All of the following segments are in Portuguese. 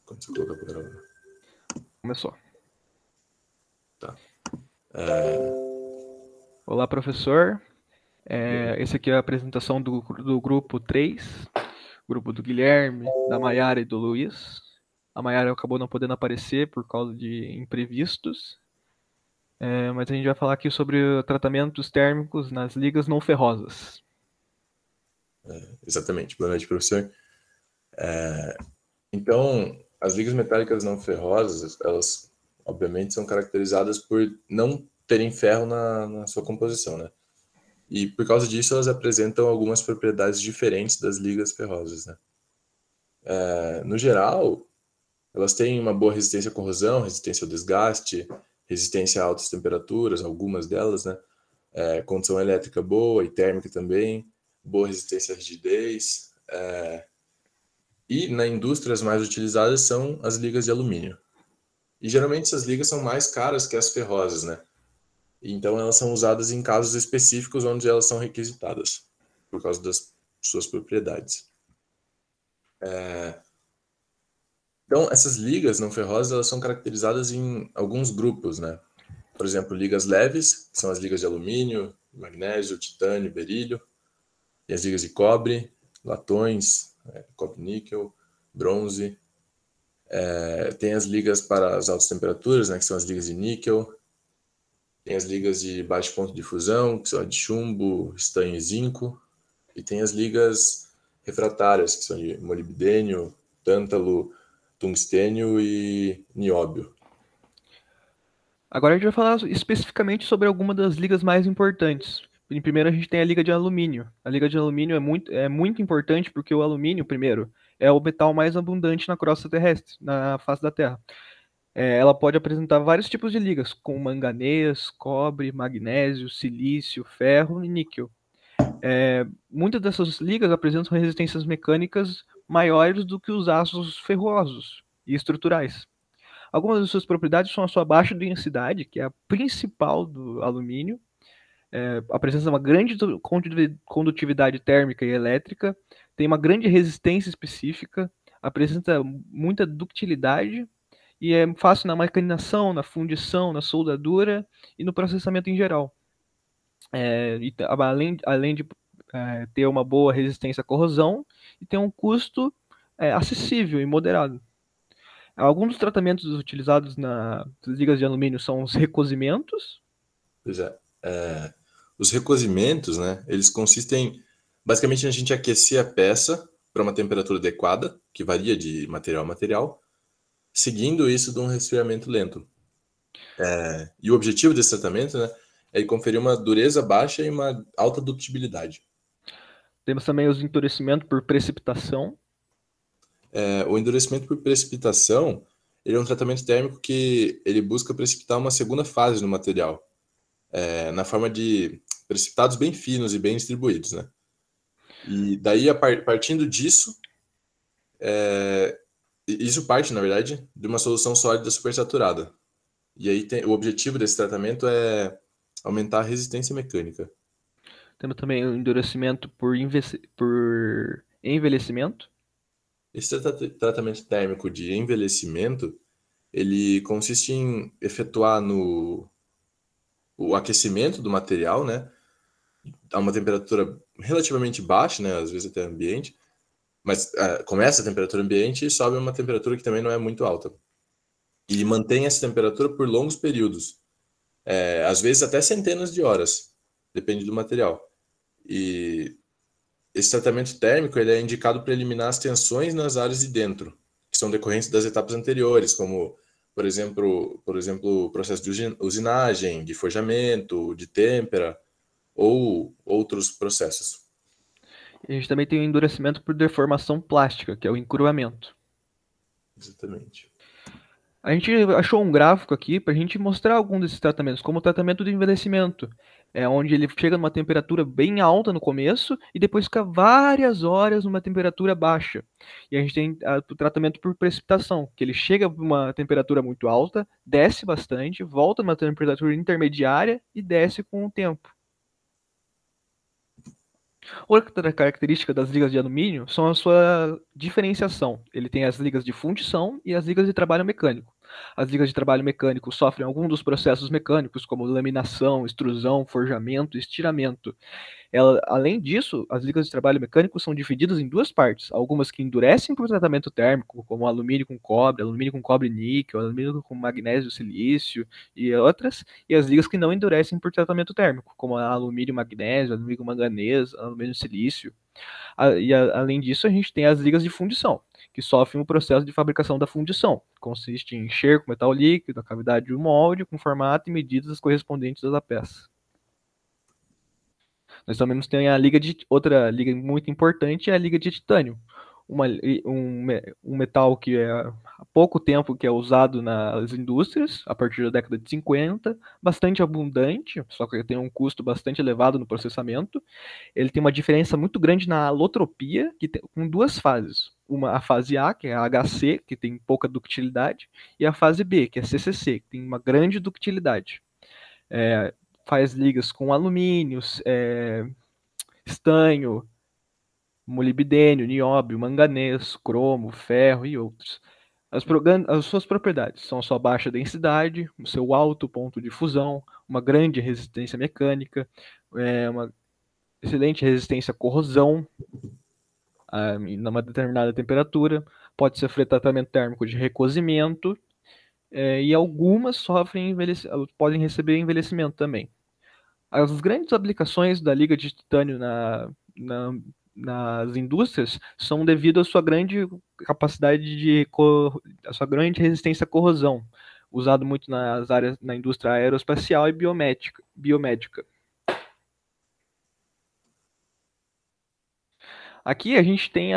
Quando você colocar para gravar. Começou. Tá. Olá, professor. Esse aqui é a apresentação do grupo 3, grupo do Guilherme, da Maiara e do Luiz. A Maiara acabou não podendo aparecer por causa de imprevistos, mas a gente vai falar aqui sobre tratamentos térmicos nas ligas não ferrosas. Exatamente. Boa noite, professor. Então, as ligas metálicas não ferrosas, elas obviamente são caracterizadas por não terem ferro na sua composição, né? E por causa disso, elas apresentam algumas propriedades diferentes das ligas ferrosas, né? No geral, elas têm uma boa resistência à corrosão, resistência ao desgaste, resistência a altas temperaturas, algumas delas, né? Condução elétrica boa e térmica também, boa resistência à rigidez. E na indústria as mais utilizadas são as ligas de alumínio. E geralmente essas ligas são mais caras que as ferrosas, né? Então elas são usadas em casos específicos onde elas são requisitadas, por causa das suas propriedades. Então essas ligas não ferrosas, elas são caracterizadas em alguns grupos, né? Por exemplo, ligas leves, que são as ligas de alumínio, magnésio, titânio, berílio, e as ligas de cobre, latões, cobre-níquel, bronze. Tem as ligas para as altas temperaturas, né, que são as ligas de níquel. Tem as ligas de baixo ponto de fusão, que são a de chumbo, estanho e zinco. E tem as ligas refratárias, que são de molibdênio, tântalo, tungstênio e nióbio. Agora a gente vai falar especificamente sobre algumas das ligas mais importantes. Primeiro a gente tem a liga de alumínio. A liga de alumínio é muito importante porque o alumínio, primeiro, é o metal mais abundante na crosta terrestre, na face da Terra. Ela pode apresentar vários tipos de ligas, como manganês, cobre, magnésio, silício, ferro e níquel. Muitas dessas ligas apresentam resistências mecânicas maiores do que os aços ferrosos e estruturais. Algumas de suas propriedades são a sua baixa densidade, que é a principal do alumínio, apresenta uma grande condutividade térmica e elétrica, tem uma grande resistência específica, apresenta muita ductilidade e é fácil na maquinação, na fundição, na soldadura e no processamento em geral. Além de ter uma boa resistência à corrosão e ter um custo acessível e moderado. Alguns dos tratamentos utilizados nas ligas de alumínio são os recosimentos. Pois é. Os recosimentos, né, eles consistem basicamente na gente aquecer a peça para uma temperatura adequada, que varia de material a material, seguindo isso de um resfriamento lento. E o objetivo desse tratamento, né, é conferir uma dureza baixa e uma alta ductibilidade. Temos também os endurecimentos por precipitação. O endurecimento por precipitação, ele é um tratamento térmico que ele busca precipitar uma segunda fase no material, na forma de precipitados bem finos e bem distribuídos, né? E daí, partindo disso, isso parte, na verdade, de uma solução sólida supersaturada. E aí o objetivo desse tratamento é aumentar a resistência mecânica. Temos também o endurecimento por envelhecimento. Esse tratamento térmico de envelhecimento, ele consiste em efetuar o aquecimento do material, né, a uma temperatura relativamente baixa, né, às vezes até ambiente, mas começa a temperatura ambiente e sobe a uma temperatura que também não é muito alta. E mantém essa temperatura por longos períodos, às vezes até centenas de horas, depende do material. E esse tratamento térmico ele é indicado para eliminar as tensões nas áreas de dentro, que são decorrentes das etapas anteriores, como, por exemplo, o processo de usinagem, de forjamento, de têmpera, ou outros processos. E a gente também tem o endurecimento por deformação plástica, que é o encurvamento. Exatamente. A gente achou um gráfico aqui para a gente mostrar algum desses tratamentos, como o tratamento do envelhecimento, onde ele chega numa temperatura bem alta no começo e depois fica várias horas numa temperatura baixa. E a gente tem o tratamento por precipitação, que ele chega a uma temperatura muito alta, desce bastante, volta numa temperatura intermediária e desce com o tempo. Outra característica das ligas de alumínio são a sua diferenciação. Ele tem as ligas de fundição e as ligas de trabalho mecânico. As ligas de trabalho mecânico sofrem alguns dos processos mecânicos, como laminação, extrusão, forjamento e estiramento. Além disso, as ligas de trabalho mecânico são divididas em duas partes. Algumas que endurecem por tratamento térmico, como alumínio com cobre e níquel, alumínio com magnésio e silício e outras, e as ligas que não endurecem por tratamento térmico, como alumínio magnésio, alumínio manganês, alumínio silício. Além disso, a gente tem as ligas de fundição, que sofrem o processo de fabricação da fundição. Consiste em encher com metal líquido a cavidade do molde com formato e medidas correspondentes à peça. Nós também temos a outra liga muito importante é a liga de titânio, um metal que há pouco tempo que é usado nas indústrias, a partir da década de 50, bastante abundante, só que tem um custo bastante elevado no processamento. Ele tem uma diferença muito grande na alotropia, com duas fases. A fase A, que é a HC, que tem pouca ductilidade, e a fase B, que é CCC, que tem uma grande ductilidade. Faz ligas com alumínios, estanho, molibdênio, nióbio, manganês, cromo, ferro e outros. As suas propriedades são a sua baixa densidade, o seu alto ponto de fusão, uma grande resistência mecânica, uma excelente resistência à corrosão numa determinada temperatura, pode sofrer tratamento térmico de recozimento, e algumas podem receber envelhecimento também. As grandes aplicações da liga de titânio nas indústrias são devido à sua grande capacidade a sua grande resistência à corrosão, usado muito nas áreas na indústria aeroespacial e biomédica. Aqui a gente tem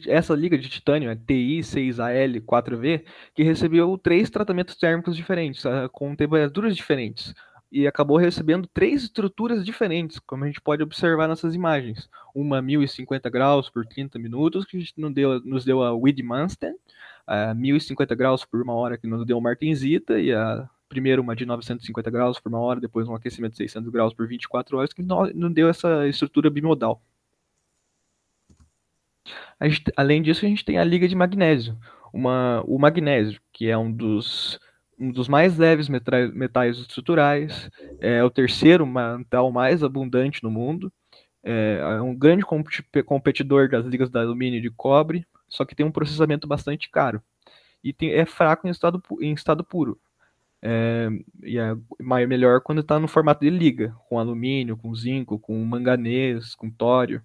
essa liga de titânio, a TI6AL4V, que recebeu 3 tratamentos térmicos diferentes, com temperaturas diferentes, e acabou recebendo 3 estruturas diferentes, como a gente pode observar nessas imagens. Uma a 1050 graus por 30 minutos, que nos deu a Widmansten, a 1050 graus por 1 hora, que nos deu a Martensita, e primeiro uma de 950 graus por 1 hora, depois um aquecimento de 600 graus por 24 horas, que nos deu essa estrutura bimodal. Além disso, a gente tem a liga de magnésio. O magnésio, que é um dos mais leves metais estruturais, é o terceiro metal mais abundante no mundo, é um grande competidor das ligas de alumínio e de cobre, só que tem um processamento bastante caro. E é fraco em estado puro. E é melhor quando está no formato de liga, com alumínio, com zinco, com manganês, com tório.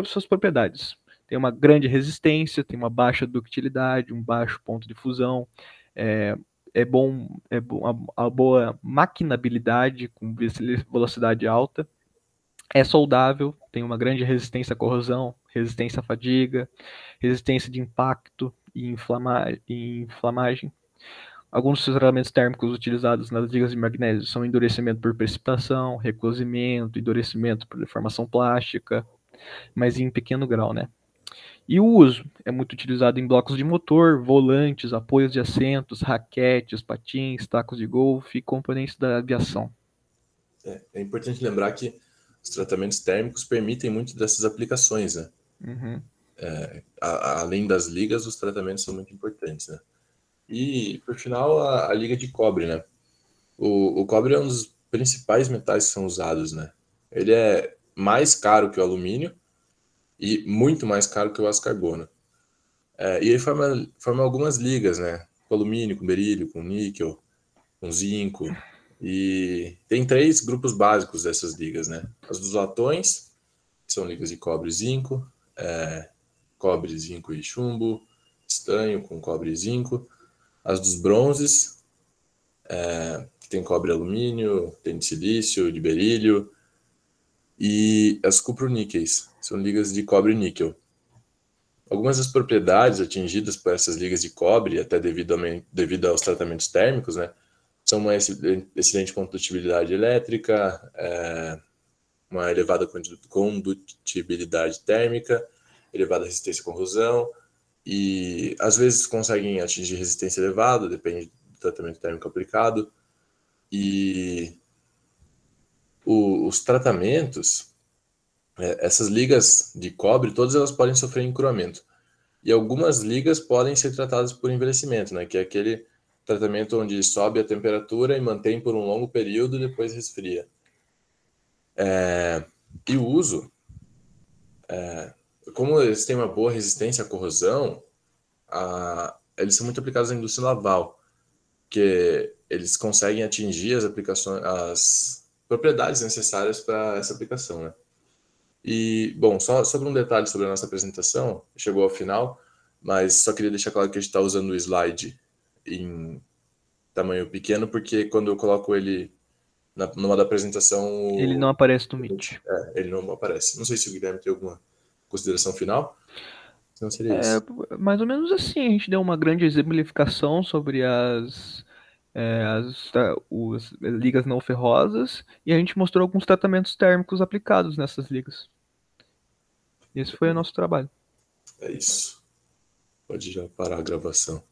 Suas propriedades. Tem uma grande resistência, tem uma baixa ductilidade, um baixo ponto de fusão, a boa maquinabilidade com velocidade alta, é soldável, tem uma grande resistência à corrosão, resistência à fadiga, resistência de impacto e inflamagem. Alguns dos tratamentos térmicos utilizados nas ligas de magnésio são endurecimento por precipitação, recozimento, endurecimento por deformação plástica, mas em pequeno grau, né? E o uso é muito utilizado em blocos de motor, volantes, apoios de assentos, raquetes, patins, tacos de golfe e componentes da aviação. É importante lembrar que os tratamentos térmicos permitem muito dessas aplicações, né? Uhum. Além das ligas, os tratamentos são muito importantes, né? E, por final, a liga de cobre, né? O cobre é um dos principais metais que são usados, né? Ele é mais caro que o alumínio e muito mais caro que o aço carbono. E ele forma algumas ligas, né? Com alumínio, com berílio, com níquel, com zinco. E tem 3 grupos básicos dessas ligas, né? As dos latões, que são ligas de cobre e zinco, cobre, zinco e chumbo, estanho com cobre e zinco. As dos bronzes, que tem cobre e alumínio, tem de silício, de berílio. E as cuproníqueis, são ligas de cobre e níquel. Algumas das propriedades atingidas por essas ligas de cobre, até devido aos tratamentos térmicos, né, são uma excelente condutibilidade elétrica, uma elevada condutibilidade térmica, elevada resistência à corrosão, e às vezes conseguem atingir resistência elevada, depende do tratamento térmico aplicado. E os tratamentos, essas ligas de cobre, todas elas podem sofrer encruamento. E algumas ligas podem ser tratadas por envelhecimento, né? Que é aquele tratamento onde sobe a temperatura e mantém por um longo período e depois resfria. E o uso, como eles têm uma boa resistência à corrosão, eles são muito aplicados na indústria naval, que eles conseguem atingir as aplicações, as propriedades necessárias para essa aplicação, né? E, bom, só sobre um detalhe sobre a nossa apresentação, chegou ao final, mas só queria deixar claro que a gente está usando o slide em tamanho pequeno, porque quando eu coloco ele numa da apresentação, Ele não aparece no Meet. ele não aparece. Não sei se o Guilherme tem alguma consideração final, senão seria isso. Mais ou menos assim, a gente deu uma grande exemplificação sobre as ligas não ferrosas e a gente mostrou alguns tratamentos térmicos aplicados nessas ligas. Esse foi o nosso trabalho. É isso. Pode já parar a gravação.